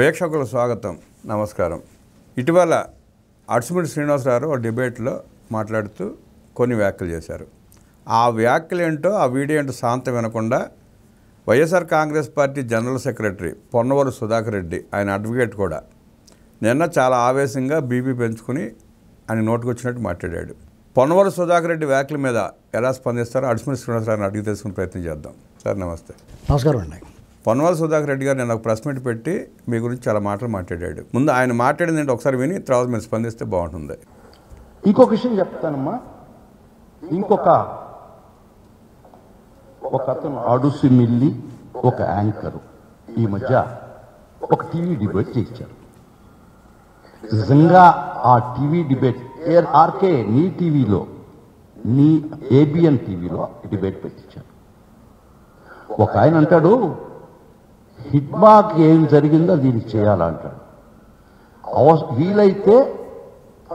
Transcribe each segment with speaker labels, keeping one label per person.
Speaker 1: వీక్షకులకు స్వాగతం, నమస్కారం. ఇటీవల అడుసుమిల్లి శ్రీనివాసరావు ఒక డిబేట్లో మాట్లాడుతూ కొన్ని వ్యాఖ్యలు చేశారు. ఆ వ్యాఖ్యలు ఏంటో, ఆ వీడియో ఏంటో శాంతం వినకుండా YSR Congress party general secretary Ponnavolu Sudhakar Reddy, ఆయన అడ్వకేట్ కూడా నిన్న చాలా ఆవేశంగా బీపీ పెంచుకుని ఆయన నోటుకొచ్చినట్టు మాట్లాడాడు. పొన్నవోలు సుధాకర్ రెడ్డి వ్యాఖ్యల మీద ఎలా స్పందిస్తారో అడుసుమిల్లి శ్రీనివాసరావుని అడిగి తెలుసుకునే ప్రయత్నం చేద్దాం. సార్ నమస్తే.
Speaker 2: నమస్కారం అండి.
Speaker 1: పొన్నవోలు సుధాకర్ రెడ్డి గారు నేను ఒక ప్రెస్ మీట్ పెట్టి మీ గురించి చాలా మాటలు మాట్లాడాడు. ముందు ఆయన మాట్లాడింది ఏంటి ఒకసారి విని తర్వాత మీరు స్పందిస్తే బాగుంటుంది.
Speaker 3: ఇంకొక విషయం చెప్తానమ్మా. ఒక అతను అడుసుమిల్లి ఒక యాంకరు ఈ మధ్య ఒక టీవీ డిబేట్ చేశారు. నిజంగా ఆ టీవీ డిబేట్ ఆర్కే నీ టీవీలో, నీ ఏబిఎన్ టీవీలో డిబేట్ పెట్టించారు. ఒక ఆయన అంటాడు, హిడ్మాకి ఏం జరిగిందో దీనికి చేయాలంటాడు. వీలైతే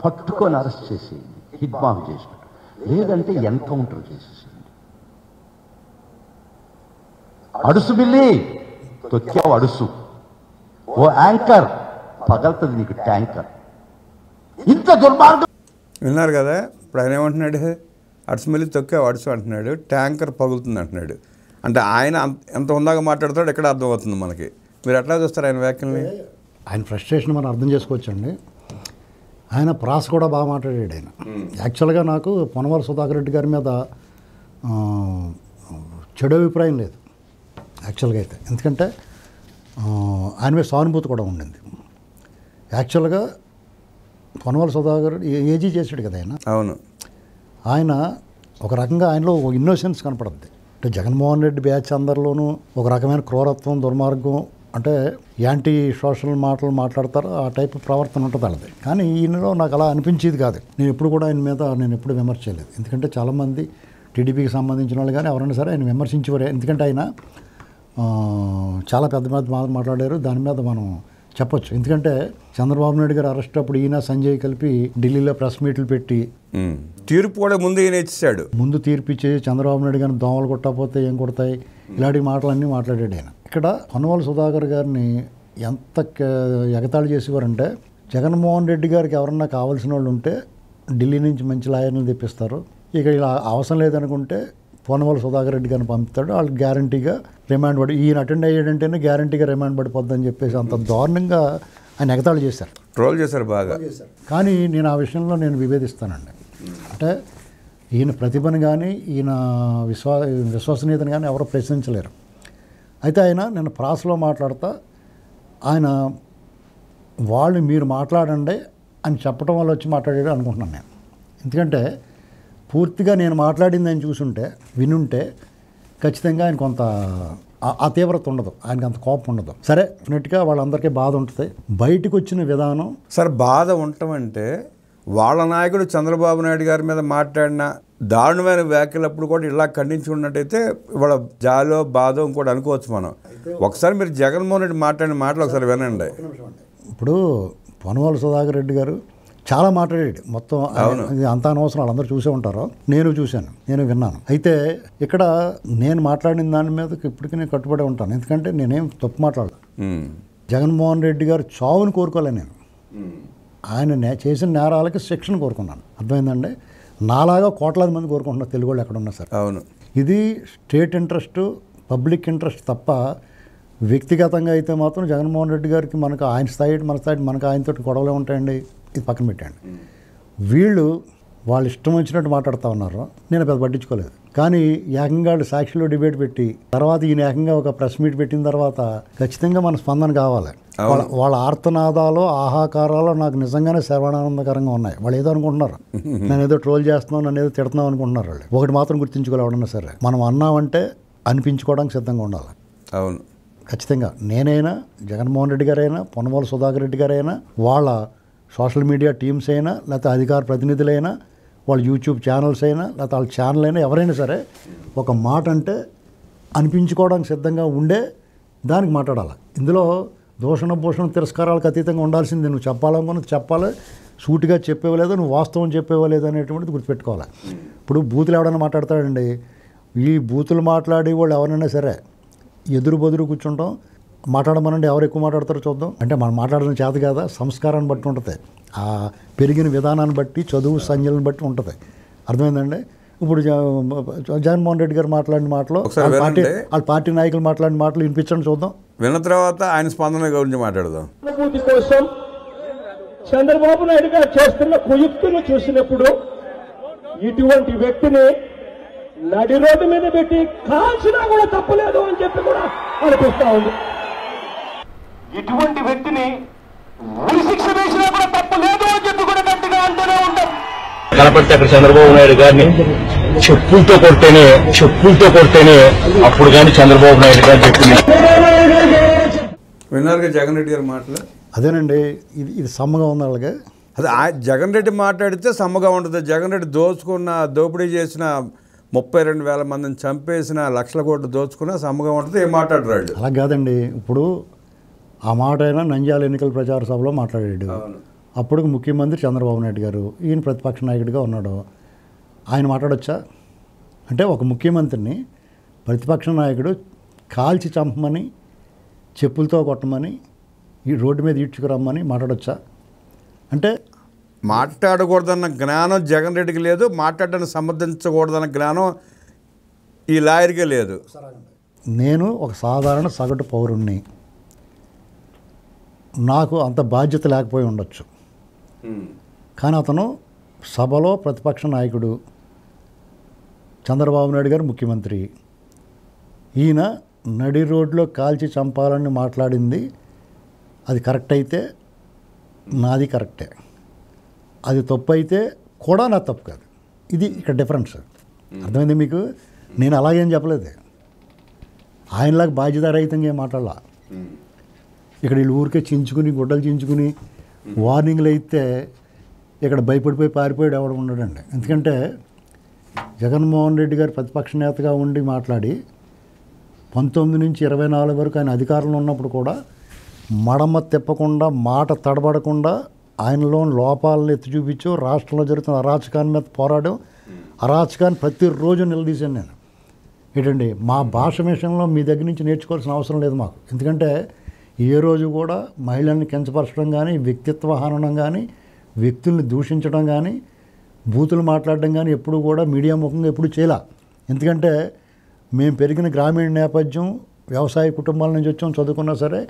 Speaker 3: పట్టుకొని అరెస్ట్ చేసేయండి, హిడ్మాక్ చేసినట్టు, లేదంటే ఎన్కౌంటర్ చేసేసేయండి. అడుసు బిల్లి తొక్కావు, అడుసు ఓ యాంకర్ పగలుతుంది నీకు ట్యాంకర్. ఇంత దుర్మార్గం
Speaker 1: విన్నారు కదా. ఇప్పుడు ఆయన ఏమంటున్నాడు, అడుసుమిల్లి తొక్కావు అడుసు అంటున్నాడు, ట్యాంకర్ పగులుతుంది అంటున్నాడు. అంటే ఆయన ఎంత ఉందాక మాట్లాడుతాడు ఎక్కడ అర్థమవుతుంది మనకి. మీరు ఎట్లా చూస్తారు ఆయన వ్యాఖ్యల్ని?
Speaker 2: ఆయన ఫ్రస్ట్రేషన్ మనం అర్థం చేసుకోవచ్చండి. ఆయన ప్రాస కూడా బాగా మాట్లాడాడు. ఆయన యాక్చువల్గా నాకు పొన్నవోలు సుధాకర్ రెడ్డి గారి మీద చెడు అభిప్రాయం లేదు యాక్చువల్గా అయితే. ఎందుకంటే ఆయన మీద సానుభూతి కూడా ఉండింది. యాక్చువల్గా పొన్నవోలు సుధాకర్ రెడ్డి ఏజీ చేసాడు కదా ఆయన.
Speaker 1: అవును.
Speaker 2: ఆయన ఒక రకంగా ఆయనలో ఇన్నోసెన్స్ కనపడుద్ది. అంటే జగన్మోహన్ రెడ్డి బ్యాచ్ అందరిలోనూ ఒక రకమైన క్రూరత్వం, దుర్మార్గం, అంటే యాంటీ సోషల్ మాటలు మాట్లాడతారు, ఆ టైప్ ప్రవర్తన ఉంటుంది వాళ్ళది. కానీ ఈయనలో నాకు అలా అనిపించేది కాదు. నేను ఎప్పుడు కూడా ఆయన మీద ఎప్పుడు విమర్శ చేయలేదు. ఎందుకంటే చాలామంది టీడీపీకి సంబంధించిన వాళ్ళు కానీ ఎవరైనా సరే ఆయన విమర్శించేవారు. ఎందుకంటే ఆయన చాలా పెద్ద పెద్ద మాట్లాడారు, దాని మీద మనం చెప్పొచ్చు. ఎందుకంటే చంద్రబాబు నాయుడు గారు అరెస్ట్ అప్పుడు ఈయన సంజయ్ కలిపి ఢిల్లీలో ప్రెస్ మీట్లు పెట్టి
Speaker 1: తీర్పు కూడా ముందు ఈయన ఇచ్చాడు.
Speaker 2: ముందు తీర్పు ఇచ్చి చంద్రబాబు నాయుడు గారిని దోమలు కొట్టకపోతే ఏం కొడతాయి, ఇలాంటి మాటలన్నీ మాట్లాడాడు ఆయన. ఇక్కడ పొన్నవోలు సుధాకర్ గారిని ఎంత ఎగతాళి చేసేవారంటే, జగన్మోహన్ రెడ్డి గారికి ఎవరన్నా కావాల్సిన వాళ్ళు ఉంటే ఢిల్లీ నుంచి మంచి లాయర్ని తెప్పిస్తారు, ఇక ఇలా అవసరం లేదనుకుంటే పొన్నవోలు సుధాకర్ రెడ్డి గారిని పంపుతాడు, వాళ్ళు గ్యారంటీగా రిమాండ్ పడి, ఈయన అటెండ్ అయ్యాడంటేనే గ్యారంటీగా రిమాండ్ పడిపోద్దని చెప్పేసి అంత దారుణంగా ఆయన ఎగతాళి చేశారు,
Speaker 1: ట్రోల్ చేశారు బాగా.
Speaker 2: కానీ నేను ఆ విషయంలో విభేదిస్తానండి. అంటే ఈయన ప్రతిభను కానీ ఈయన విశ్వసనీయతను కానీ ఎవరో ప్రశ్నించలేరు. అయితే ఆయన నిన్న ప్రాసలో మాట్లాడుతూ ఆయన వాళ్ళు మీరు మాట్లాడండి అని చెప్పడం వల్ల వచ్చి మాట్లాడాడు అనుకుంటున్నాను నేను. ఎందుకంటే పూర్తిగా నేను మాట్లాడింది ఆయన చూసుంటే వినుంటే ఖచ్చితంగా ఆయన కొంత ఆ తీవ్రత ఉండదు, ఆయనకి అంత కోపం ఉండదు. సరే, డెఫినెట్గా వాళ్ళందరికీ బాధ ఉంటుంది. బయటకు వచ్చిన విధానం
Speaker 1: సార్, బాధ ఉండటమంటే వాళ్ళ నాయకుడు చంద్రబాబు నాయుడు గారి మీద మాట్లాడిన దారుణమైన వ్యాఖ్యలప్పుడు కూడా ఇలా ఖండించుకున్నట్టయితే ఇవాళ జాలో బాధో ఇంకోటి అనుకోవచ్చు మనం. ఒకసారి మీరు జగన్మోహన్ రెడ్డి మాట్లాడిన మాటలు ఒకసారి వినండి.
Speaker 2: ఇప్పుడు పొన్నవోలు సుధాకర్ రెడ్డి గారు చాలా మాట్లాడాడు. మొత్తం అంతా అనవసరం, వాళ్ళందరూ చూసే ఉంటారు, నేను చూశాను, నేను విన్నాను. అయితే ఇక్కడ నేను మాట్లాడిన దాని మీద ఇప్పటికీ నేను కట్టుబడి ఉంటాను. ఎందుకంటే నేనేం తప్పు మాట్లాడలేదు. జగన్మోహన్ రెడ్డి గారు చావుని కోరుకోలే నేను, ఆయన చేసిన నేరాలకి శిక్షణ కోరుకున్నాను. అర్థమైందండి? నాలాగా కోట్లాది మంది కోరుకుంటున్నారు తెలుగు వాళ్ళు ఎక్కడున్నా సరే.
Speaker 1: అవును.
Speaker 2: ఇది స్టేట్ ఇంట్రెస్ట్, పబ్లిక్ ఇంట్రెస్ట్ తప్ప వ్యక్తిగతంగా అయితే మాత్రం జగన్మోహన్ రెడ్డి గారికి మనకు ఆయన స్థాయి మన స్థాయి మనకు ఆయనతో గొడవలే ఉంటాయండి. ఇది పక్కన పెట్టండి. వీళ్ళు వాళ్ళు ఇష్టం వచ్చినట్టు మాట్లాడుతూ ఉన్నారు, నేను పెద్ద పట్టించుకోలేదు. కానీ ఏకంగా సాక్షిలో డిబేట్ పెట్టి తర్వాత ఈయన ఏకంగా ఒక ప్రెస్ మీట్ పెట్టిన తర్వాత ఖచ్చితంగా మన స్పందన కావాలి. వాళ్ళ ఆర్తనాదాలు, ఆహాకారాలు నాకు నిజంగానే శ్రవణానందకరంగా ఉన్నాయి. వాళ్ళు ఏదో అనుకుంటున్నారు, నేను ఏదో ట్రోల్ చేస్తున్నావు, నన్ను ఏదో తిడుతున్నావు అనుకుంటున్నారు. వాళ్ళు ఒకటి మాత్రం గుర్తించుకోవాలి, ఎవడన్నా సరే మనం అన్నామంటే అనిపించుకోవడానికి సిద్ధంగా ఉండాలి.
Speaker 1: అవును,
Speaker 2: ఖచ్చితంగా. నేనైనా, జగన్మోహన్ రెడ్డి గారైనా, పొన్నవోలు సుధాకర్ రెడ్డి గారైనా, వాళ్ళ సోషల్ మీడియా టీమ్స్ అయినా, లేకపోతే అధికార ప్రతినిధులైనా, వాళ్ళ యూట్యూబ్ ఛానల్స్ అయినా, లేకపోతే వాళ్ళ ఛానల్ అయినా, ఎవరైనా సరే ఒక మాట అంటే అనిపించుకోవడానికి సిద్ధంగా ఉండే దానికి మాట్లాడాలి. ఇందులో దూషణ భూషణ తిరస్కారాలకు అతీతంగా ఉండాల్సింది. నువ్వు చెప్పాలనుకున్నది చెప్పాలి, సూటిగా చెప్పేవలేదు, నువ్వు వాస్తవం చెప్పేవలేదు అనేటువంటిది గుర్తుపెట్టుకోవాలి. ఇప్పుడు బూతులు ఎవడైనా మాట్లాడతాడండి, ఈ బూతులు మాట్లాడే వాళ్ళు ఎవరైనా సరే ఎదురు బదురు కూర్చుంటాం, మాట్లాడమనండి, ఎవరు ఎక్కువ మాట్లాడతారో చూద్దాం. అంటే మనం మాట్లాడడం చేత కదా, సంస్కారాన్ని బట్టి ఉంటుంది, ఆ పెరిగిన విధానాన్ని బట్టి, చదువు సంజ్ఞలను బట్టి ఉంటుంది. అర్థమైందండి? ఇప్పుడు జగన్మోహన్ రెడ్డి గారు మాట్లాడిన మాటలు, వాళ్ళ పార్టీ నాయకులు మాట్లాడిన మాటలు వినిపించండి చూద్దాం.
Speaker 1: విన్న తర్వాత ఆయన స్పందన గురించి మాట్లాడదాం.
Speaker 4: అనుభూతి కోసం చంద్రబాబు నాయుడు గారు చేస్తున్న కుయుక్తులు చూసినప్పుడు ఇటువంటి వ్యక్తిని నడి రోడ్డు మీద పెట్టి కాల్చినా కూడా తప్పలేదు అని చెప్పి కూడా అనిపిస్తా ఉంది. ఇటువంటి వ్యక్తిని ఉరి శిక్ష వేసినా కూడా తప్పలేదు అని చెప్పి కూడా గట్టిగా అంటూనే ఉంటాం.
Speaker 5: కనపడితే అక్కడ చంద్రబాబు నాయుడు గారిని చెప్పులతో కొడితేనే అప్పుడు కానీ చంద్రబాబు నాయుడు గారు చెప్పింది.
Speaker 1: విన్నారుగా జగన్ రెడ్డి గారి మాటలు.
Speaker 2: అదేనండి, ఇది సమ్మగా ఉంది వాళ్ళకి.
Speaker 1: అదే జగన్ రెడ్డి మాట్లాడితే సమ్మగా ఉంటుంది. జగన్ రెడ్డి దోపిడీ చేసిన 32,000 మందిని చంపేసిన, లక్షల కోట్లు దోచుకున్నా సమ్మగా ఉంటుంది. ఏం మాట్లాడరాడు?
Speaker 2: అలా కాదండి. ఇప్పుడు ఆ మాట అయినా నంద్యాల ఎన్నికల ప్రచార సభలో మాట్లాడాడు. అప్పుడు ముఖ్యమంత్రి చంద్రబాబు నాయుడు గారు, ఈయన ప్రతిపక్ష నాయకుడిగా ఉన్నాడు. ఆయన మాట్లాడొచ్చా? అంటే ఒక ముఖ్యమంత్రిని ప్రతిపక్ష నాయకుడు కాల్చి చంపమని, చెప్పులతో కొట్టమని, ఈ రోడ్డు మీద ఈడ్చుకురమ్మని మాట్లాడొచ్చా? అంటే
Speaker 1: మాట్లాడకూడదన్న జ్ఞానం జగన్ రెడ్డికి లేదు, మాట్లాడడానికి సమర్థించకూడదన్న జ్ఞానం ఈ లాయర్కే లేదు.
Speaker 2: నేను ఒక సాధారణ సగటు పౌరుణ్ణి, నాకు అంత బాధ్యత లేకపోయి ఉండొచ్చు. కానీ అతను సభలో ప్రతిపక్ష నాయకుడు, చంద్రబాబు నాయుడు గారు ముఖ్యమంత్రి. ఈయన నడి రోడ్లో కాల్చి చంపాలని మాట్లాడింది అది కరెక్ట్ అయితే నాది కరెక్టే, అది తప్పు అయితే కూడా నా తప్పు కాదు. ఇది ఇక్కడ డిఫరెన్స్. అర్థమైంది మీకు? నేను అలాగేం చెప్పలేదు, ఆయనలాగా బాధ్యతారహితంగా ఏం మాట్లాడాల. ఇక్కడ వీళ్ళు ఊరికే చించుకుని, గుడ్డలు చించుకుని వార్నింగ్లు అయితే ఇక్కడ భయపడిపోయి పారిపోయాడు ఎవడు ఉండడండి. ఎందుకంటే జగన్మోహన్ రెడ్డి గారు ప్రతిపక్ష నేతగా ఉండి మాట్లాడి 19 నుంచి 24 వరకు ఆయన అధికారంలో ఉన్నప్పుడు కూడా మడమ తిప్పకుండా, మాట తడబడకుండా ఆయనలో లోపాలను ఎత్తి చూపించు, రాష్ట్రంలో జరుగుతున్న అరాచకాన్ని మీద పోరాడం, అరాచకాన్ని ప్రతిరోజు నిలదీశాను నేను. ఏంటండి, మా భాష విషయంలో మీ దగ్గర నుంచి నేర్చుకోవాల్సిన అవసరం లేదు మాకు. ఎందుకంటే ఏ రోజు కూడా మహిళల్ని కించపరచడం కానీ, వ్యక్తిత్వ హననం కానీ, వ్యక్తుల్ని దూషించడం కానీ, బూతులు మాట్లాడడం కానీ ఎప్పుడు కూడా మీడియా ముఖంగా ఎప్పుడు చేయలే. ఎందుకంటే మేము పెరిగిన గ్రామీణ నేపథ్యం, వ్యవసాయ కుటుంబాల నుంచి వచ్చాం, చదువుకున్నా సరే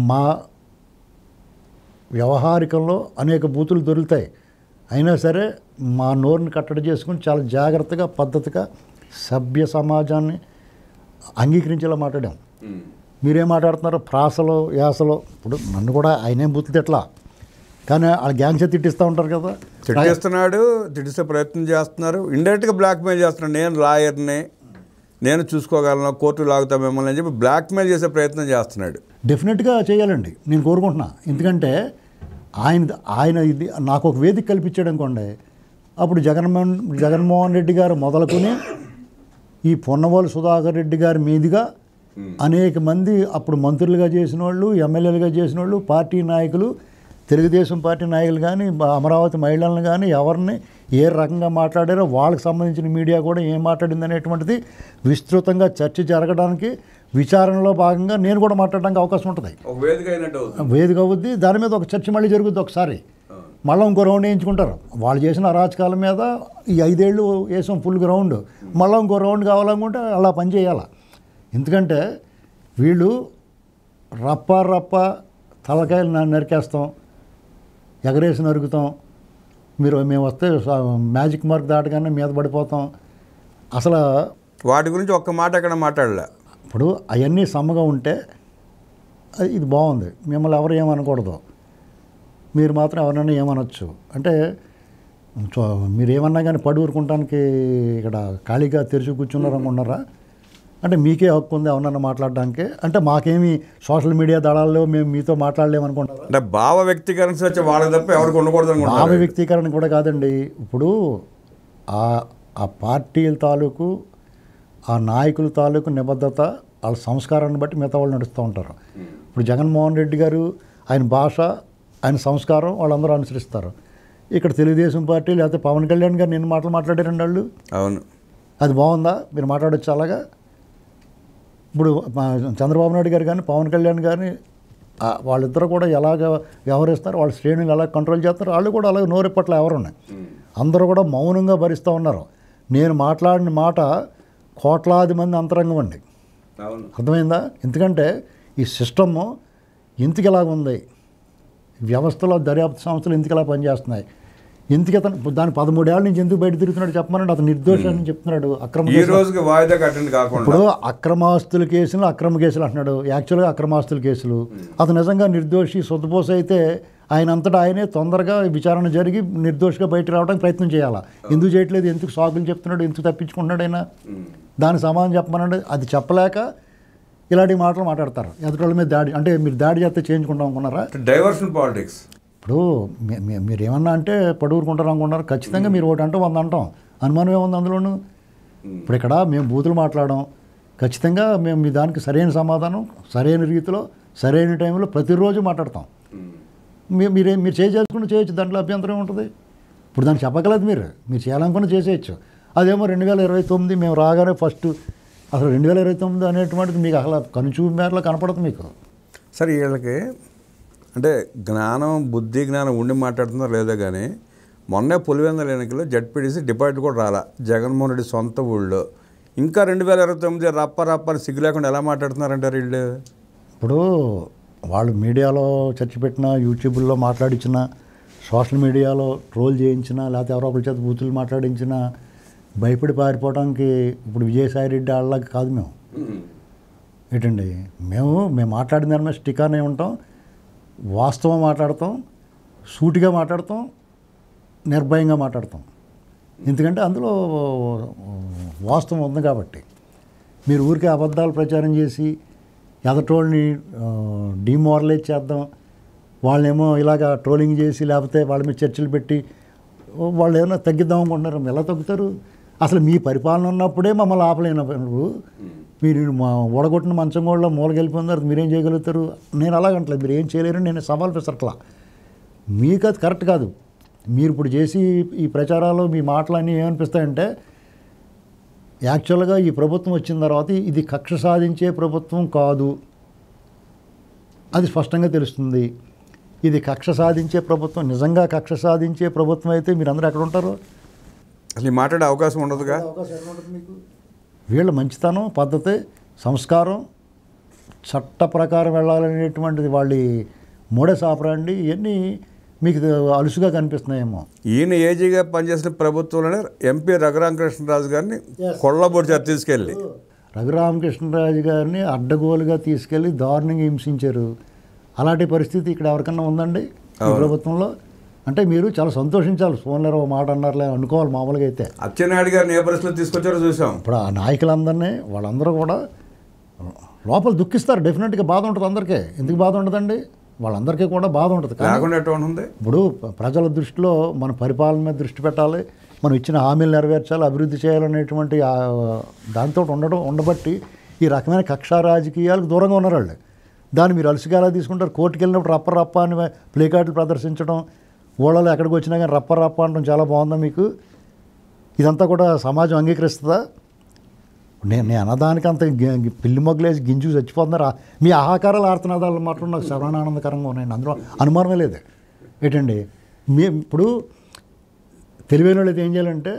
Speaker 2: మా వ్యవహారికంలో అనేక బూతులు దొరుకుతాయి. అయినా సరే మా నోరుని కట్టడి చేసుకుని చాలా జాగ్రత్తగా, పద్ధతిగా సభ్య సమాజాన్ని అంగీకరించేలా మాట్లాడాం. మీరేం మాట్లాడుతున్నారో ప్రాసలో, యాసలో. ఇప్పుడు నన్ను కూడా ఆయనేం బూతులు తిట్లా, కానీ వాళ్ళ గ్యాంగ్సే తిట్టిస్తూ ఉంటారు కదా.
Speaker 1: తిట్టేస్తున్నాడు, తిట్టిస్తే ప్రయత్నం చేస్తున్నారు, ఇండైరెక్ట్గా బ్లాక్మెయిల్ చేస్తున్నాడు. నేను లాయర్ని, నేను చూసుకోగలను, కోర్టు లాగుతా మిమ్మల్ని అని చెప్పి బ్లాక్మెయిల్ చేసే ప్రయత్నం చేస్తున్నాడు.
Speaker 2: డెఫినెట్గా చేయాలండి, నేను కోరుకుంటున్నా. ఎందుకంటే ఇది నాకు ఒక వేదిక కల్పించాడు అనుకోండి, అప్పుడు జగన్మోహన్ రెడ్డి గారు మొదలుకొని ఈ పొన్నవోలు సుధాకర్ రెడ్డి గారి మీదుగా అనేక మంది అప్పుడు మంత్రులుగా చేసిన వాళ్ళు, ఎమ్మెల్యేలుగా చేసిన వాళ్ళు, పార్టీ నాయకులు, తెలుగుదేశం పార్టీ నాయకులు కానీ, అమరావతి మహిళలను కానీ ఎవరిని ఏ రకంగా మాట్లాడారో వాళ్ళకి సంబంధించిన మీడియా కూడా ఏం మాట్లాడింది అనేటువంటిది విస్తృతంగా చర్చ జరగడానికి, విచారణలో భాగంగా నేను కూడా మాట్లాడడానికి అవకాశం ఉంటుంది. వేదిక అవుద్ది, దాని మీద ఒక చర్చ మళ్ళీ జరుగుద్ది. ఒకసారి మళ్ళీ ఇంకో రౌండ్ వేయించుకుంటారు. వాళ్ళు చేసిన అరాచకాల మీద ఈ 5 ఏళ్ళు వేసాం ఫుల్ గ్రౌండ్, మళ్ళీ ఇంకో రౌండ్ కావాలనుకుంటే అలా పని చేయాలి. ఎందుకంటే వీళ్ళు రప్ప తలకాయలు నరికేస్తాం, ఎగరేసి నరుకుతాం, మేము వస్తే మ్యాజిక్ మార్క్ దాటగానే మీద పడిపోతాం. అసలు
Speaker 1: వాటి గురించి ఒక్క మాట ఎక్కడ మాట్లాడలే.
Speaker 2: ఇప్పుడు అవన్నీ సమ్మగా ఉంటే ఇది బాగుంది, మిమ్మల్ని ఎవరు ఏమనకూడదు, మీరు మాత్రం ఎవరైనా ఏమనొచ్చు. అంటే మీరు ఏమన్నా కానీ పడి ఊరుకుంటానికి ఇక్కడ ఖాళీగా తెరిచి కూర్చున్నారనుకున్నారా? అంటే మీకే హక్కు ఉంది ఎవరన్నా మాట్లాడడానికి. అంటే మాకేమి సోషల్ మీడియా దళాల్లో మేము మీతో మాట్లాడలేమనుకుంటారా?
Speaker 1: అంటే భావ వ్యక్తీకరణ వాళ్ళకి తప్ప ఎవరికి ఉండకూడదు.
Speaker 2: భావ వ్యక్తీకరణ కూడా కాదండి. ఇప్పుడు ఆ పార్టీల తాలూకు, ఆ నాయకుల తాలూకు నిబద్ధత, వాళ్ళ సంస్కారాన్ని బట్టి మిగతా వాళ్ళు నడుస్తూ ఉంటారు. ఇప్పుడు జగన్మోహన్ రెడ్డి గారు ఆయన భాష, ఆయన సంస్కారం వాళ్ళందరూ అనుసరిస్తారు. ఇక్కడ తెలుగుదేశం పార్టీ లేకపోతే పవన్ కళ్యాణ్ గారు నిన్ను మాటలు మాట్లాడారండి వాళ్ళు.
Speaker 1: అవును,
Speaker 2: అది బాగుందా? మీరు మాట్లాడొచ్చు అలాగా. ఇప్పుడు చంద్రబాబు నాయుడు గారు కానీ పవన్ కళ్యాణ్ గారిని వాళ్ళిద్దరూ కూడా ఎలాగ వ్యవహరిస్తారు, వాళ్ళ శ్రేణులు ఎలా కంట్రోల్ చేస్తారు, వాళ్ళు కూడా అలాగే నోరెప్పట్లో ఎవరున్నాయి. అందరూ కూడా మౌనంగా భరిస్తూ ఉన్నారు. నేను మాట్లాడిన మాట కోట్లాది మంది అంతరంగం అండి. అర్థమైందా? ఎందుకంటే ఈ సిస్టము ఎందుకు ఇలాగ ఉంది, వ్యవస్థలో దర్యాప్తు సంస్థలు ఎందుకు ఇలా పనిచేస్తున్నాయి, ఎందుకు అతను దాని 13 ఏళ్ళ నుంచి ఎందుకు బయట తిరుగుతున్నాడు చెప్పమనండి. అతను నిర్దోషాన్ని చెప్తున్నాడు. ఇప్పుడు అక్రమాస్తుల కేసులు అక్రమ కేసులు అంటున్నాడు, యాక్చువల్గా అక్రమాస్తుల కేసులు. అతను నిజంగా నిర్దోషి సొద్దుపోస అయితే ఆయన అంతటా ఆయనే తొందరగా విచారణ జరిగి నిర్దోషిగా బయట రావడానికి ప్రయత్నం చేయాలా. ఎందుకు చేయట్లేదు, ఎందుకు సాకులు చెప్తున్నాడు, ఎందుకు తప్పించుకుంటున్నాడు ఆయన, దానికి సమాధానం చెప్పమనండి. అది చెప్పలేక ఇలాంటి మాటలు మాట్లాడతారు. ఎదుటి మీద దాడి అంటే మీరు దాడి చేస్తే చేయించుకుంటాం అనుకున్నారా?
Speaker 1: Diversion politics.
Speaker 2: ఇప్పుడు మీరు ఏమన్నా అంటే పడుకుంటారు అనుకున్నారు. ఖచ్చితంగా మీరు ఒకటి అంటే 100 అంటాం, అనుమానం ఏముంది అందులోనూ. ఇప్పుడు ఇక్కడ మేము బూతులు మాట్లాడడం, ఖచ్చితంగా మేము మీ దానికి సరైన సమాధానం సరైన రీతిలో సరైన టైంలో ప్రతిరోజు మాట్లాడతాం. మీరు చేసుకుంటూ చేయొచ్చు, దాంట్లో అభ్యంతరం ఉంటుంది. ఇప్పుడు దాన్ని చెప్పగలదు, మీరు చేయాలనుకున్న చేసేయచ్చు. అదేమో 2029 మేము రాగానే ఫస్ట్ అసలు 2029 అనేటువంటిది మీకు అసలు కనుచూపు మేరలో కనపడదు మీకు.
Speaker 1: సరే వీళ్ళకి అంటే జ్ఞానం బుద్ధి జ్ఞానం ఉండి మాట్లాడుతున్నారో లేదో కానీ మొన్నే పులివెందుల ఎన్నికల్లో జడ్పీటీసీ డిపాజిట్ కూడా రాలా జగన్మోహన్ రెడ్డి సొంత ఊళ్ళో. ఇంకా 2029 రప్పని సిగ్గు లేకుండా ఎలా మాట్లాడుతున్నారంటారు వీళ్ళు?
Speaker 2: ఇప్పుడు వాళ్ళు మీడియాలో చర్చ పెట్టినా, యూట్యూబ్లో మాట్లాడించిన, సోషల్ మీడియాలో ట్రోల్ చేయించిన, లేకపోతే ఎవరో ఒకరి చేత బూతులు మాట్లాడించిన, భయపడి పారిపోవడానికి ఇప్పుడు విజయసాయి రెడ్డి వాళ్ళకి కాదు మేము. ఏంటండి మేము మాట్లాడిన దాని మీద స్టికానే ఉంటాం, వాస్తవం మాట్లాడతాం, సూటిగా మాట్లాడతాం, నిర్భయంగా మాట్లాడతాం. ఎందుకంటే అందులో వాస్తవం ఉంది కాబట్టి. మీరు ఊరికే అబద్ధాలు ప్రచారం చేసి ఎదటోళ్ళని డిమోరలైజ్ చేద్దాం, వాళ్ళేమో ఇలాగ ట్రోలింగ్ చేసి లేకపోతే వాళ్ళ మీద చర్చలు పెట్టి వాళ్ళు ఏమైనా తగ్గిద్దాం అనుకుంటున్నారు. ఎలా తగ్గుతారు? అసలు మీ పరిపాలన ఉన్నప్పుడే మమ్మల్ని ఆపలేనప్పుడు మీరు ఓడగొట్టిన మంచం కూడా మూలకెళ్ళిపోయినారు, మీరేం చేయగలుగుతారు? నేను అలాగంటలేదు, మీరు ఏం చేయలేరు, నేను సవాల్ విసరట్లా. మీకు అది కరెక్ట్ కాదు. మీరు ఇప్పుడు చేసి ఈ ప్రచారాలు మీ మాటలన్నీ ఏమనిపిస్తాయంటే యాక్చువల్గా ఈ ప్రభుత్వం వచ్చిన తర్వాత ఇది కక్ష సాధించే ప్రభుత్వం కాదు, అది స్పష్టంగా తెలుస్తుంది. ఇది కక్ష సాధించే ప్రభుత్వం, నిజంగా కక్ష సాధించే ప్రభుత్వం అయితే మీరు అందరూ ఎక్కడ ఉంటారు?
Speaker 1: అసలు మాట్లాడే అవకాశం ఉండదుగా.
Speaker 2: వీళ్ళ మంచితనం, పద్ధతి, సంస్కారం, చట్ట ప్రకారం వెళ్ళాలనేటువంటిది వాళ్ళ మోడస్ ఆపరండి, ఇవన్నీ మీకు అలుసుగా కనిపిస్తున్నాయేమో.
Speaker 1: ఈయన ఏజీగా పనిచేసిన ప్రభుత్వంలోనే ఎంపీ రఘురామకృష్ణరాజు గారిని కొల్లబొడిచారు తీసుకెళ్ళి.
Speaker 2: రఘురామకృష్ణరాజు గారిని అడ్డగోలుగా తీసుకెళ్ళి దారుణంగా హింసించారు. అలాంటి పరిస్థితి ఇక్కడ ఎవరికన్నా ఉందండి ఈ ప్రభుత్వంలో? అంటే మీరు చాలా సంతోషించాలి, ఫోన్లో మాట అన్నారులే అనుకోవాలి. మామూలుగా అయితే
Speaker 1: అచ్చెన్నాయుడు గారిని ఏ పరిస్థితిలో తీసుకొచ్చారో చూసాం.
Speaker 2: ఇప్పుడు ఆ నాయకులందరినీ వాళ్ళందరూ కూడా లోపల దుఃఖిస్తారు. డెఫినెట్గా బాధ ఉంటుంది అందరికీ. ఎందుకు బాధ ఉండదండి? వాళ్ళందరికీ కూడా బాధ ఉంటుంది. ఇప్పుడు ప్రజల దృష్టిలో మన పరిపాలన మీద దృష్టి పెట్టాలి, మనం ఇచ్చిన హామీలు నెరవేర్చాలి, అభివృద్ధి చేయాలనేటువంటి దాంతో ఉండబట్టి ఈ రకమైన కక్షా రాజకీయాలకు దూరంగా ఉన్నారు వాళ్ళు. దాన్ని మీరు అలసిగా ఎలా తీసుకుంటారు? కోర్టుకు వెళ్ళినప్పుడు రప్ప అని ప్లే కార్డులు ప్రదర్శించడం, ఊళ్ళలో ఎక్కడికి వచ్చినా కానీ రప్ప అనడం చాలా బాగుందా మీకు? ఇదంతా కూడా సమాజం అంగీకరిస్తుందా? నేను అన్నదానికి అంత పిల్లి మొగ్గలేసి గింజు చచ్చిపోతున్నారు. మీ ఆహాకారాలు ఆర్తనాదాలు మాత్రం నాకు శ్రవణానందకరంగా ఉన్నాయండి, అందులో అనుమానమే లేదు. ఏంటండి ఇప్పుడు తెలివైన వాళ్ళు అయితే ఏం చేయాలంటే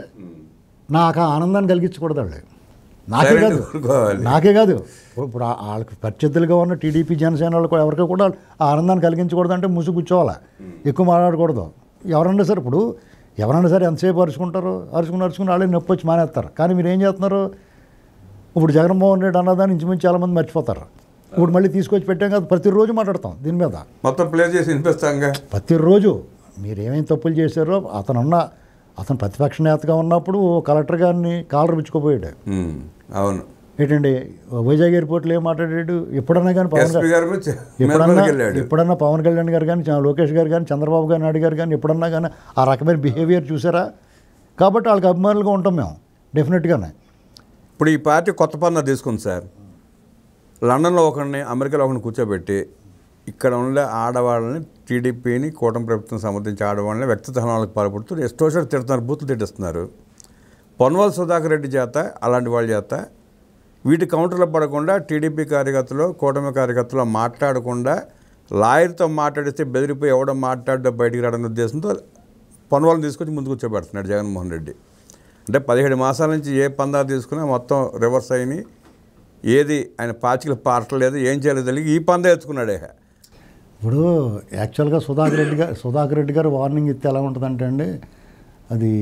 Speaker 2: నాకు ఆనందాన్ని కలిగించకూడదు వాళ్ళు. నాకే కాదు ఇప్పుడు వాళ్ళకి ప్రత్యర్థులుగా ఉన్న టీడీపీ జనసేన వాళ్ళు కూడా ఎవరికి కూడా ఆ ఆనందాన్ని కలిగించకూడదు. అంటే ముసుగు కూర్చోవాలి, ఎక్కువ మాట్లాడకూడదు. ఎవరన్నా సరే ఇప్పుడు ఎవరన్నా సరే ఎంతసేపు అరుచుకుంటారు, అరుచుకుని వాళ్ళే నొప్పి వచ్చి మానేస్తారు. కానీ మీరు ఏం చేస్తున్నారు? ఇప్పుడు జగన్మోహన్ రెడ్డి అన్నదాన్ని ఇంచుమించి చాలామంది మర్చిపోతారు. ఇప్పుడు మళ్ళీ తీసుకొచ్చి పెట్టాం కదా, ప్రతిరోజు మాట్లాడతాం దీని మీద,
Speaker 1: మొత్తం ప్లే చేసి వినిపిస్తాంగా.
Speaker 2: ప్రతిరోజు మీరు ఏమేమి తప్పులు చేశారో అతను ప్రతిపక్ష నేతగా ఉన్నప్పుడు కలెక్టర్ గారిని కాలర్ పిచ్చుకోపోయాడు.
Speaker 1: అవును.
Speaker 2: ఏంటండి వైజాగ్ ఎయిర్పోర్ట్లో ఏం మాట్లాడాడు? ఎప్పుడన్నా కానీ ఎప్పుడన్నా పవన్ కళ్యాణ్ గారు కానీ లోకేష్ గారు కానీ చంద్రబాబు గారు నాయుడు గారు కానీ ఎప్పుడన్నా కానీ ఆ రకమైన బిహేవియర్ చూసారా? కాబట్టి వాళ్ళకి అభిమానులుగా ఉంటాం మేము డెఫినెట్గానే.
Speaker 1: ఇప్పుడు ఈ పార్టీ కొత్త పన్న తీసుకుంది సార్. లండన్లో ఒకరిని, అమెరికాలో ఒకరిని కూర్చోబెట్టి ఇక్కడ ఉండే ఆడవాళ్ళని, టీడీపీని, కూటమి ప్రభుత్వం సంబంధించి ఆడవాళ్ళని వ్యక్తిత్వాలకు పాల్పడుతూ ఎస్టోషర్ తిడుతున్నారు, బూతులు తిట్టిస్తున్నారు. పొన్వాల్ సుధాకర్ రెడ్డి చేత అలాంటి వాళ్ళ చేత వీటి కౌంటర్లో పడకుండా టీడీపీ కార్యకర్తలు కూటమి కార్యకర్తలు మాట్లాడకుండా లాయర్తో మాట్లాడిస్తే బెదిరిపోయి ఎవడో మాట్లాడడం బయటికి రావడం ఉద్దేశంతో పనులను తీసుకొచ్చి ముందుకు కూర్చోబెడుతున్నాడు జగన్మోహన్ రెడ్డి. అంటే 17 మాసాల నుంచి ఏ పందాలు తీసుకున్నా మొత్తం రివర్స్ అయినాయి. ఏది ఆయన పాచికలు పారట్లేదు, ఏం చేయలేదు తెలియదు, ఈ పందా ఎత్తుకున్నాడే.
Speaker 2: ఇప్పుడు యాక్చువల్గా సుధాకర్ రెడ్డి గారు వార్నింగ్ ఇస్తే ఎలా ఉంటుందంటే అండి, అది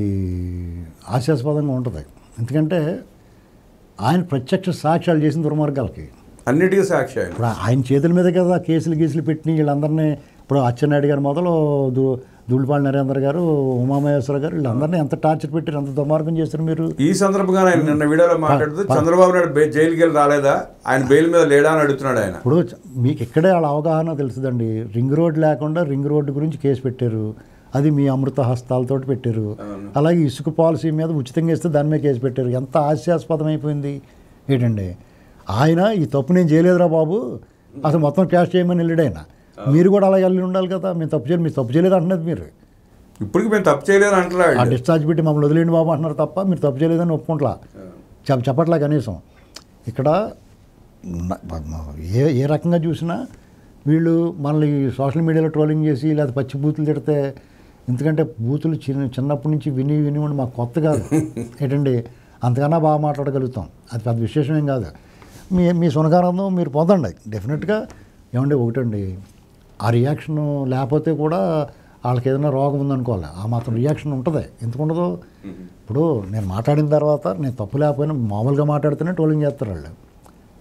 Speaker 2: హాస్యాస్పదంగా ఉంటుంది. ఎందుకంటే ఆయన ప్రత్యక్ష సాక్ష్యాలు చేసిన దుర్మార్గాలకి
Speaker 1: అన్నిటికీ సాక్షి ఆయన.
Speaker 2: ఇప్పుడు ఆయన చేతుల మీద కదా కేసులు పెట్టి వీళ్ళందరినీ, ఇప్పుడు అచ్చెన్నాయుడు గారి మొదలు ధూళిపాళి నరేంద్ర గారు, ఉమామహేశ్వర గారు, వీళ్ళందరినీ ఎంత టార్చర్ పెట్టారు, ఎంత దుర్మార్గం చేస్తారు మీరు.
Speaker 1: ఈ సందర్భంగా ఆయన నిన్న వీడియోలో మాట్లాడుతూ చంద్రబాబు నాయుడు జైలుకి వెళ్ళి రాలేదా, ఆయన బెయిల్ మీద లేడా అని అడుగుతున్నాడు ఆయన.
Speaker 2: ఇప్పుడు మీకు ఇక్కడే వాళ్ళ అవగాహన తెలుస్తుందండి. రింగ్ రోడ్ లేకుండా రింగ్ రోడ్డు గురించి కేసు పెట్టారు, అది మీ అమృత హస్తాలతో పెట్టారు. అలాగే ఇసుక పాలసీ మీద ఉచితంగా ఇస్తే దాని మీద కేసు పెట్టారు. ఎంత హాస్యాస్పదం అయిపోయింది ఏంటండి. ఆయన ఈ తప్పు నేను చేయలేదురా బాబు, అసలు మొత్తం క్యాష్ చేయమని వెళ్ళాడు ఆయన. మీరు కూడా అలా వెళ్ళి ఉండాలి కదా, మీరు తప్పు చేయలేదు అంటున్నది. మీరు
Speaker 1: ఇప్పటికి మేము తప్పు చేయలేదు అంటున్నారు.
Speaker 2: ఆ డిశ్చార్జ్ పెట్టి మమ్మల్ని వదిలేండి బాబు అంటున్నారు తప్ప మీరు తప్పు చేయలేదని ఒప్పుకుంటా చెప్పట్లా కనీసం. ఇక్కడ ఏ రకంగా చూసినా వీళ్ళు మనల్ని సోషల్ మీడియాలో ట్రోలింగ్ చేసి లేదా పచ్చి బూతులు తిడితే, ఎందుకంటే బూతులు చిన్నప్పటి నుంచి విని మాకు కొత్త కాదు ఏంటండి, అంతకన్నా బాగా మాట్లాడగలుగుతాం. అది పెద్ద విశేషమేం కాదు. మీ సునకానందం మీరు పొందండి డెఫినెట్గా. ఏమండి ఒకటండి, ఆ రియాక్షన్ లేకపోతే కూడా వాళ్ళకి ఏదైనా రోగం ఉందనుకోవాలి, ఆ మాత్రం రియాక్షన్ ఉంటుంది. ఎందుకు ఉండదు? ఇప్పుడు నేను మాట్లాడిన తర్వాత నేను తప్పు లేకపోయినా మామూలుగా మాట్లాడితేనే ట్రోలింగ్ చేస్తారు వాళ్ళు.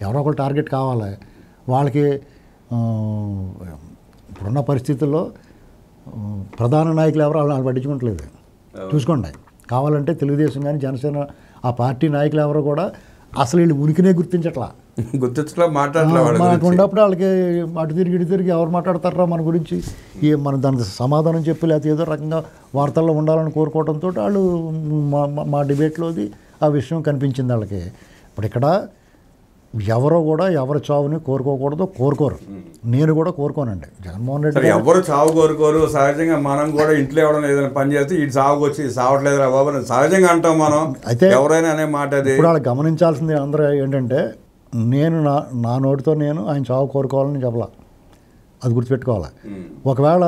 Speaker 2: ఎవరో ఒకరు టార్గెట్ కావాలి వాళ్ళకి. ఇప్పుడున్న పరిస్థితుల్లో ప్రధాన నాయకులు ఎవరు వాళ్ళు పట్టించుకోవట్లేదు. చూసుకోండి, కావాలంటే తెలుగుదేశం కానీ జనసేన ఆ పార్టీ నాయకులు ఎవరో కూడా అసలు వీళ్ళు ఉనికినే గుర్తించట్లా, మాట్లాడుకున్నప్పుడు వాళ్ళకి అటు తిరిగి ఎవరు మాట్లాడతారా మన గురించి, మన దానికి సమాధానం చెప్పి లేకపోతే ఏదో రకంగా వార్తల్లో ఉండాలని కోరుకోవడంతో వాళ్ళు మా డిబేట్లోది ఆ విషయం కనిపించింది వాళ్ళకి. ఇప్పుడు ఇక్కడ ఎవరో కూడా ఎవరి చావుని కోరుకోరు. నేను కూడా కోరుకోనండి. జగన్మోహన్ రెడ్డి
Speaker 1: ఎవరు చావు కోరుకోరు. సహజంగా మనం కూడా ఇంట్లో ఎవరైనా ఏదైనా పని చేస్తే ఈ చావుకు వచ్చి సావట్లేదు రా బాబు సహజంగా అంటాం మనం. అయితే ఎవరైనా అనే మాట అది.
Speaker 2: ఇప్పుడు వాళ్ళు గమనించాల్సింది అందరూ ఏంటంటే, నేను నా నోటితో నేను ఆయన చావు కోరుకోవాలని చెప్పాల, అది గుర్తుపెట్టుకోవాలి. ఒకవేళ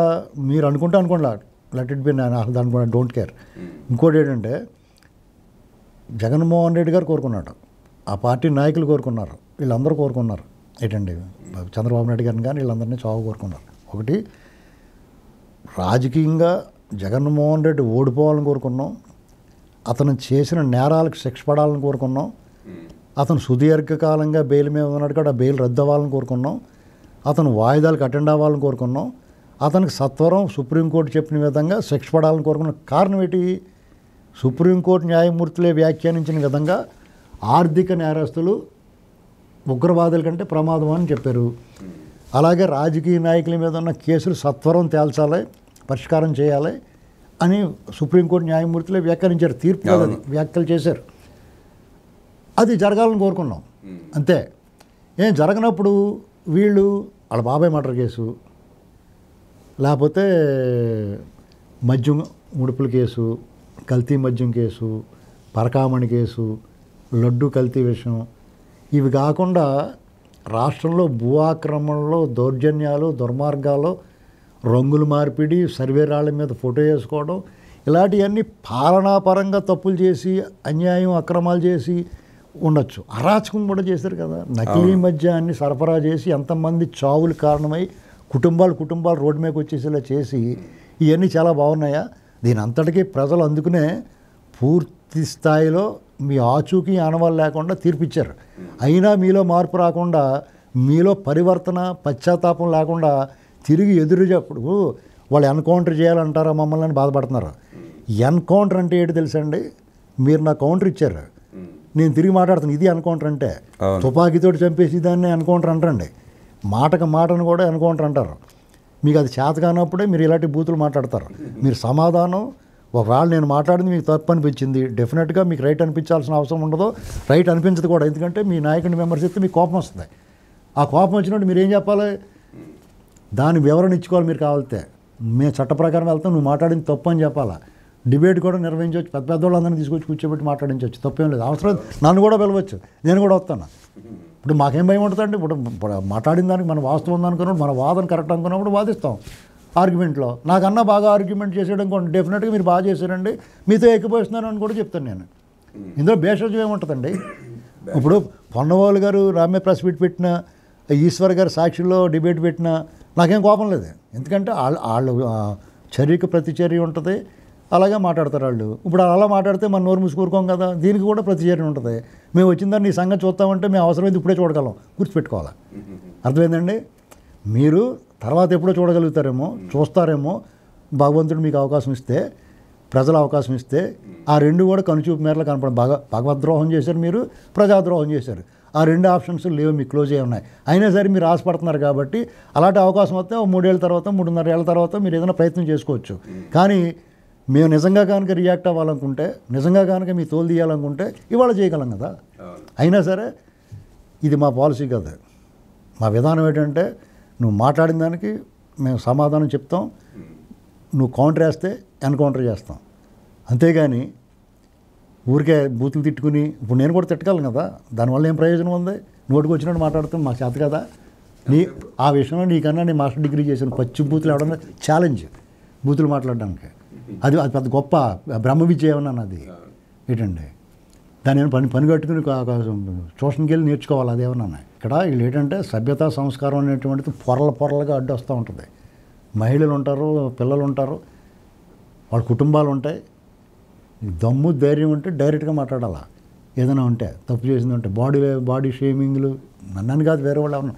Speaker 2: మీరు అనుకోండి, లెట్ ఇట్ బి, నేను అసలు దానికి డోంట్ కేర్. ఇంకోటి ఏంటంటే, జగన్మోహన్ రెడ్డి గారు కోరుకున్నాడు, ఆ పార్టీ నాయకులు కోరుకున్నారు, వీళ్ళందరూ కోరుకున్నారు ఏంటండి, చంద్రబాబు నాయుడు గారిని కానీ వీళ్ళందరినీ చావు కోరుకున్నారు. ఒకటి, రాజకీయంగా జగన్మోహన్ రెడ్డి ఓడిపోవాలని కోరుకున్నాం, అతను చేసిన నేరాలకు శిక్ష పడాలని కోరుకున్నాం, అతను సుదీర్ఘకాలంగా బెయిల్ మీద ఉన్నాడు కూడా బెయిల్ రద్దు అవ్వాలని కోరుకున్నాం, అతను వాయిదాలకు అటెండ్ అవ్వాలని కోరుకున్నాం, అతనికి సత్వరం సుప్రీంకోర్టు చెప్పిన విధంగా శిక్ష పడాలని కోరుకున్నాం. కారణం ఏంటి? సుప్రీంకోర్టు న్యాయమూర్తులే వ్యాఖ్యానించిన విధంగా ఆర్థిక నేరస్తులు ఉగ్రవాదుల కంటే ప్రమాదం అని చెప్పారు. అలాగే రాజకీయ నాయకుల మీద ఉన్న కేసులు సత్వరం తేల్చాలి, పరిష్కారం చేయాలి అని సుప్రీంకోర్టు న్యాయమూర్తులే వ్యాఖ్యానించారు. తీర్పు వ్యాఖ్యలు చేశారు. అది జరగాలని కోరుకున్నాం అంతే. ఏం జరగనప్పుడు వీళ్ళు వాళ్ళ బాబాయ్ మర్డర్ కేసు, లేకపోతే మద్యం ముడుపుల కేసు, కల్తీ మద్యం కేసు, పరకామణి కేసు, లడ్డు కల్తీ విషయం, ఇవి కాకుండా రాష్ట్రంలో భూ ఆక్రమణలో దౌర్జన్యాలు, దుర్మార్గాలు, రంగుల మార్పిడి, సర్వే రాళ్ళ మీద ఫోటో వేసుకోవడం, ఇలాంటివన్నీ పాలనాపరంగా తప్పులు చేసి అన్యాయం అక్రమాలు చేసి ఉండొచ్చు. అరాచకం కూడా చేశారు కదా, నకిలీ మద్యాన్ని సరఫరా చేసి ఎంతమంది చావులు కారణమై కుటుంబాలు రోడ్డు మీదకి వచ్చేసేలా చేసి ఇవన్నీ చాలా బాగున్నాయా? దీని అంతటికీ ప్రజలు అందుకునే పూర్తి స్థాయిలో మీ ఆచూకీ ఆనవాళ్ళు లేకుండా తీర్పిచ్చారు. అయినా మీలో మార్పు రాకుండా, మీలో పరివర్తన పశ్చాత్తాపం లేకుండా తిరిగి ఎదురు చెప్పుడు వాళ్ళు ఎన్కౌంటర్ చేయాలంటారా మమ్మల్ని అని బాధపడుతున్నారు. ఎన్కౌంటర్ అంటే ఏంటి తెలుసండి? మీరు నా కౌంటర్ ఇచ్చారు, నేను తిరిగి మాట్లాడుతాను, ఇది ఎన్కౌంటర్ అంటే. తుపాకీతోటి చంపేసి దాన్ని ఎన్కౌంటర్ అంటారండి. మాటను కూడా ఎన్కౌంటర్ అంటారు. మీకు అది చేత కానప్పుడే మీరు ఇలాంటి బూతులు మాట్లాడతారు. మీరు సమాధానం, ఒకవేళ నేను మాట్లాడింది మీకు తప్పు అనిపించింది, డెఫినెట్గా మీకు రైట్ అనిపించాల్సిన అవసరం ఉండదు, రైట్ అనిపించదు కూడా. ఎందుకంటే మీ నాయకుడిని విమర్శిస్తే మీకు కోపం వస్తుంది. ఆ కోపం వచ్చినప్పుడు మీరు ఏం చెప్పాలి? దాని వివరణ ఇచ్చుకోవాలి. మీరు కావాలితే మేము చట్ట ప్రకారం వెళ్తాం, నువ్వు మాట్లాడింది తప్పు అని చెప్పాలా. డిబేట్ కూడా నిర్వహించవచ్చు, పెద్ద పెద్దవాళ్ళందరినీ తీసుకొచ్చి కూర్చోబెట్టి మాట్లాడించవచ్చు, తప్పేం లేదు. అవసరం నన్ను కూడా పిలవచ్చు, నేను కూడా వస్తాను. ఇప్పుడు మాకేం భయం ఉంటుందండి? ఇప్పుడు మాట్లాడిన దానికి మన వాస్తవం ఉందనుకున్నప్పుడు, మన వాదన కరెక్ట్ అనుకున్నప్పుడు వాదిస్తాం ఆర్గ్యుమెంట్లో. నాకన్నా బాగా ఆర్గ్యుమెంట్ చేసేయడం కూడా డెఫినెట్గా మీరు బాగా చేశారండి, మీతో ఎక్కిపోతున్నాను అని కూడా చెప్తాను నేను. ఇందులో భేషజం ఏముంటుందండి? ఇప్పుడు పొన్నవాళ్ళు గారు రామ్య ప్రెస్ మీట్ పెట్టిన, ఈశ్వర్ గారు సాక్షిలో డిబేట్ పెట్టినా నాకేం కోపం లేదు. ఎందుకంటే వాళ్ళు చర్యకు ప్రతిచర్య ఉంటుంది, అలాగే మాట్లాడతారు వాళ్ళు. ఇప్పుడు అలా మాట్లాడితే మన నోరు మూసుకూరుకోం కదా, దీనికి కూడా ప్రతిచర్య ఉంటుంది. మేము వచ్చిన దాన్ని ఈ సంగతి చూస్తామంటే మేము అవసరమైతే ఇప్పుడే చూడగలం, గుర్తుపెట్టుకోవాలి. అర్థమైందండి? మీరు తర్వాత ఎప్పుడో చూడగలుగుతారేమో, చూస్తారేమో, భగవంతుడు మీకు అవకాశం ఇస్తే, ప్రజల అవకాశం ఇస్తే. ఆ రెండు కూడా కనుచూపు మేరలో కనపడ. భగవద్ద్రోహం చేశారు మీరు, ప్రజాద్రోహం చేశారు. ఆ రెండు ఆప్షన్స్ లేవు, మీకు క్లోజ్ అయ్యి ఉన్నాయి. అయినా సరే మీరు ఆశపడుతున్నారు కాబట్టి అలాంటి అవకాశం వస్తే 3 ఏళ్ళ తర్వాత, 3.5 ఏళ్ళ తర్వాత మీరు ఏదైనా ప్రయత్నం చేసుకోవచ్చు. కానీ మేము నిజంగా కనుక రియాక్ట్ అవ్వాలనుకుంటే, నిజంగా కనుక మీ తోలు తీయాలనుకుంటే ఇవాళ చేయగలం కదా. అయినా సరే ఇది మా పాలసీ కాదు. మా విధానం ఏంటంటే, నువ్వు మాట్లాడిన దానికి మేము సమాధానం చెప్తాం, నువ్వు కౌంటర్ వేస్తే ఎన్కౌంటర్ చేస్తాం. అంతేగాని ఊరికే బూతులు తిట్టుకుని, ఇప్పుడు నేను కూడా తిట్టగలను కదా, దానివల్ల ఏం ప్రయోజనం ఉంది? నోటికి వచ్చినట్టు మాట్లాడుతాం, మాకు చేత కదా. ఆ విషయంలో నీకన్నా నేను మాస్టర్ డిగ్రీ చేశాను. పచ్చి బూతులు ఎవడన్నా ఛాలెంజ్, బూతులు మాట్లాడడానికి. అది పెద్ద గొప్ప బ్రహ్మ విద్య ఏమన్నా అది ఏంటండి? దాని పని కట్టుకుని ట్యూషన్కి వెళ్ళి నేర్చుకోవాలి, అదేమన్నా. ఇక్కడ వీళ్ళు ఏంటంటే సభ్యతా సంస్కారం అనేటువంటిది పొరలుగా అడ్డు వస్తూ ఉంటుంది. మహిళలు ఉంటారు, పిల్లలు ఉంటారు, వాళ్ళ కుటుంబాలు ఉంటాయి. దమ్ము ధైర్యం ఉంటే డైరెక్ట్గా మాట్లాడాలా. ఏదైనా ఉంటే తప్పు చేసింది ఉంటే బాడీ షేమింగ్లు నన్ను కాదు, వేరే వాళ్ళు ఎవరు.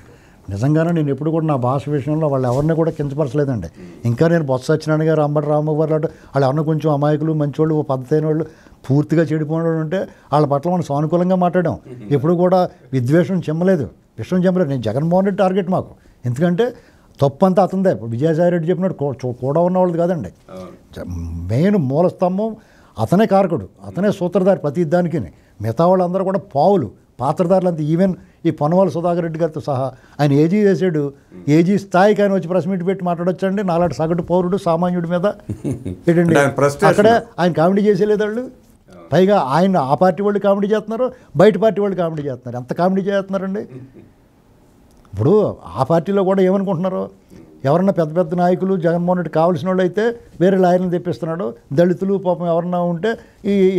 Speaker 2: నిజంగానే నేను ఎప్పుడు కూడా నా భాష విషయంలో వాళ్ళు ఎవరిని కూడా కించపరచలేదండి. ఇంకా నేను బొత్స సత్యనారాయణ గారు, అంబటి రాంబాబు గారు వాళ్ళు ఎవరన్నా కొంచెం అమాయకులు, మంచివాళ్ళు, పద్ధతి అయిన వాళ్ళు, పూర్తిగా చెడిపోయిన వాళ్ళు ఉంటే వాళ్ళ పట్ల మనం సానుకూలంగా మాట్లాడాం. ఎప్పుడు కూడా విద్వేషం చెమ్మలేదు, విషయం చెమ్మలేదు. నేను జగన్మోహన్ రెడ్డి టార్గెట్ మాకు. ఎందుకంటే తప్పు అంతా అతందే. ఇప్పుడు విజయసాయి రెడ్డి చెప్పినట్టు కూడా ఉన్న వాళ్ళది కాదండి. మెయిన్ మూల స్తంభం అతనే కారకుడు, అతనే సూత్రధారి ప్రతి దానికి. మిగతా వాళ్ళందరూ కూడా పాత్రధారులు అంతా. ఈవెన్ ఈ పొన్నవాళ్ళ సుధాకర్ రెడ్డి గారితో సహా ఆయన ఏజీ చేసాడు. ఏజీ స్థాయికి ఆయన వచ్చి ప్రెస్ మీట్ పెట్టి మాట్లాడొచ్చండి. నాలాంటి సగటు పౌరుడు సామాన్యుడి మీద ఏంటండి అక్కడే ఆయన కామెడీ చేసేలేదు వాళ్ళు. పైగా ఆయన ఆ పార్టీ వాళ్ళు కామెడీ చేస్తున్నారు, బయట పార్టీ వాళ్ళు కామెడీ చేస్తున్నారు. ఎంత కామెడీ చేస్తున్నారండి? ఇప్పుడు ఆ పార్టీలో కూడా ఏమనుకుంటున్నారు, ఎవరన్నా పెద్ద పెద్ద నాయకులు జగన్మోహన్ రెడ్డి కావాల్సిన వాళ్ళు అయితే వేరే లాయర్ని తెప్పిస్తున్నాడు, దళితులు పాపం ఎవరన్నా ఉంటే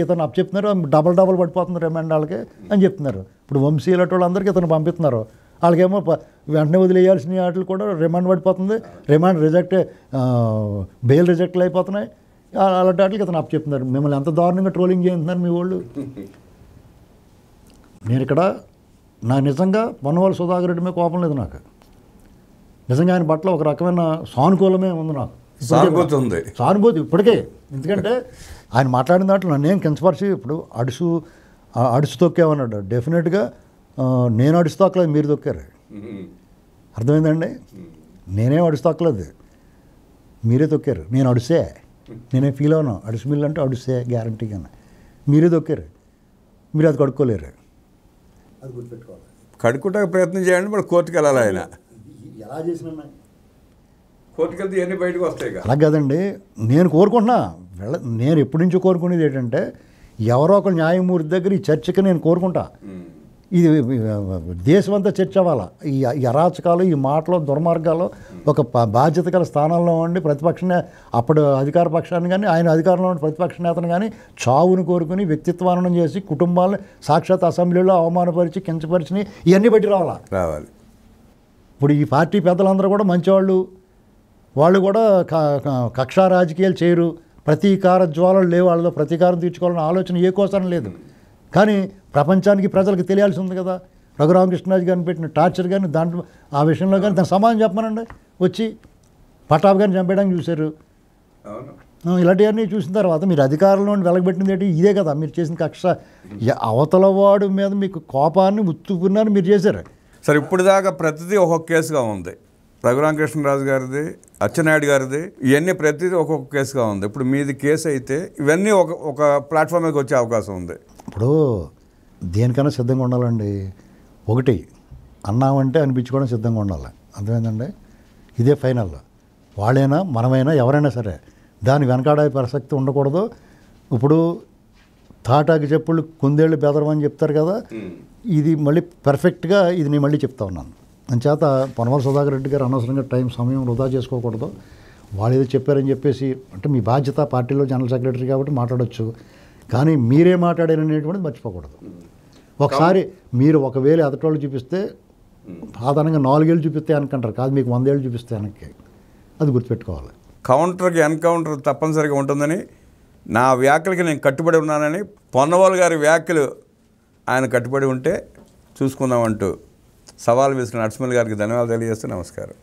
Speaker 2: ఇతను చెప్తున్నారు, డబల్ పడిపోతున్నారు రిమాండ్ వాళ్ళకి అని చెప్తున్నారు. ఇప్పుడు వంశీ ఇలాంటి వాళ్ళందరికీ ఇతను పంపిస్తున్నారు. వాళ్ళకేమో వెంటనే వదిలేయాల్సిన వాటికి కూడా రిమాండ్ పడిపోతుంది, రిమాండ్ బెయిల్ రిజెక్ట్లు అయిపోతున్నాయి. అలాంటి వాటికి ఇతను చెప్తున్నారు. మిమ్మల్ని ఎంత దారుణంగా ట్రోలింగ్ చేస్తున్నారు మీ వాళ్ళు. నేను ఇక్కడ నిజంగా పొన్నవాళ్ళ సుధాకర్ రెడ్డి మీద కోపం లేదు నాకు. నిజంగా ఆయన పట్ల ఒక రకమైన సానుకూలమే ఉంది నాకు. సానుభూతి ఇప్పటికే. ఎందుకంటే ఆయన మాట్లాడిన దాంట్లో నన్నేం కించపరిచి, ఇప్పుడు అడుసు తొక్కామన్నాడు. డెఫినెట్గా నేను అడుసు తొక్కలేదు, మీరు తొక్కారు. అర్థమైందండి? నేనేం అడుసు తొక్కలేదు, మీరే తొక్కారు. నేను అడుసే, నేనే ఫీల్ అవును. అడుసు మిల్లు అంటే అడుసే గ్యారంటీగా. మీరే తొక్కారు, మీరు అది కడుక్కోలేరు. అది గుర్తుపెట్టుకోవాలి.
Speaker 1: కడుక్కుంటాక ప్రయత్నం చేయండి, మరి కోర్టుకు వెళ్ళాలి. ఆయన
Speaker 2: ఎలా చేసిన
Speaker 1: కోర్టుకు వెళ్తే ఇవన్నీ బయటకు వస్తాయి.
Speaker 2: అలా కదండి నేను కోరుకుంటున్నా. నేను ఎప్పటి నుంచో కోరుకునేది ఏంటంటే, ఎవరో ఒక న్యాయమూర్తి దగ్గర ఈ చర్చకి నేను కోరుకుంటా. ఇది దేశమంతా చర్చ అవ్వాలా. ఈ అరాచకాలు, ఈ మాటలు, దుర్మార్గాలు ఒక బాధ్యత గల స్థానంలో ఉండి ప్రతిపక్ష అప్పుడు అధికార పక్షాన్ని కానీ, ఆయన అధికారంలో ఉండి ప్రతిపక్ష నేతను కానీ చావును కోరుకుని వ్యక్తిత్వానం చేసి కుటుంబాలను సాక్షాత్ అసెంబ్లీలో అవమానపరిచి, కించపరిచి ఇవన్నీ బట్టి రావాలి. ఇప్పుడు ఈ పార్టీ పెద్దలందరూ కూడా మంచివాళ్ళు, వాళ్ళు కూడా కక్షా రాజకీయాలు చేయరు, ప్రతీకార జ్వాలలు లేవు, వాళ్ళలో ప్రతీకారం తీర్చుకోవాలన్న ఆలోచన ఏ కోసం లేదు. కానీ ప్రపంచానికి ప్రజలకు తెలియాల్సి ఉంది కదా. రఘురామకృష్ణరాజు గారిని పెట్టిన టార్చర్ కానీ, దాంట్లో ఆ విషయంలో కానీ దాని సమాధానం చెప్పమనండి. వచ్చి పటాబ్ గారిని చంపేయడానికి చూశారు. ఇలాంటివన్నీ చూసిన తర్వాత మీరు అధికారంలో వెలగబెట్టింది ఏంటి? ఇదే కదా మీరు చేసిన కక్ష. అవతల వాడు మీద మీకు కోపాన్ని ఉత్తుకున్నారని మీరు చేశారు.
Speaker 1: సరే, ఇప్పుడు దాకా ప్రతిదీ ఒక్కొక్క కేసుగా ఉంది. రఘురామకృష్ణరాజు గారిది, అచ్చెన్నాయుడు గారిది, ఇవన్నీ ప్రతిదీ ఒక్కొక్క కేసుగా ఉంది. ఇప్పుడు మీది కేసు అయితే ఇవన్నీ ఒక ప్లాట్ఫామ్ మీదకి వచ్చే అవకాశం ఉంది.
Speaker 2: ఇప్పుడు దేనికైనా సిద్ధంగా ఉండాలండి. ఒకటి అన్నామంటే అనిపించుకోవడం సిద్ధంగా ఉండాలి. అర్థమైందండి? ఇదే ఫైనల్. వాళ్ళైనా మనమైనా ఎవరైనా సరే దాని వెనకాడే ప్రసక్తి ఉండకూడదు. ఇప్పుడు తాటాకి చెప్పులు కుందేళ్ళు బెదరమని చెప్తారు కదా, ఇది మళ్ళీ పర్ఫెక్ట్గా ఇది నేను మళ్ళీ చెప్తా ఉన్నాను. అంచేత పొన్నవాళ్ళ సుధాకర్ రెడ్డి గారు అనవసరంగా సమయం వృధా చేసుకోకూడదు. వాళ్ళు ఏదో చెప్పారని చెప్పేసి, అంటే మీ బాధ్యత పార్టీలో జనరల్ సెక్రటరీ కాబట్టి మాట్లాడవచ్చు, కానీ మీరే మాట్లాడారనేటువంటిది మర్చిపోకూడదు. ఒకసారి మీరు ఒకవేళ ఎదటోళ్ళు చూపిస్తే సాధారణంగా 4 ఏళ్ళు చూపిస్తే అనుకుంటారు, కాదు మీకు 100 ఏళ్ళు చూపిస్తే వెనక్కి, అది గుర్తుపెట్టుకోవాలి.
Speaker 1: కౌంటర్కి ఎన్కౌంటర్ తప్పనిసరిగా ఉంటుందని, నా వ్యాఖ్యలకి నేను కట్టుబడి ఉన్నానని, పొన్నవాళ్ళు గారి వ్యాఖ్యలు ఆయన కట్టుబడి ఉంటే చూసుకుందామంటూ సవాల్ వేసిన నరసింహులు గారికి ధన్యవాదాలు తెలియజేస్తూ నమస్కారం.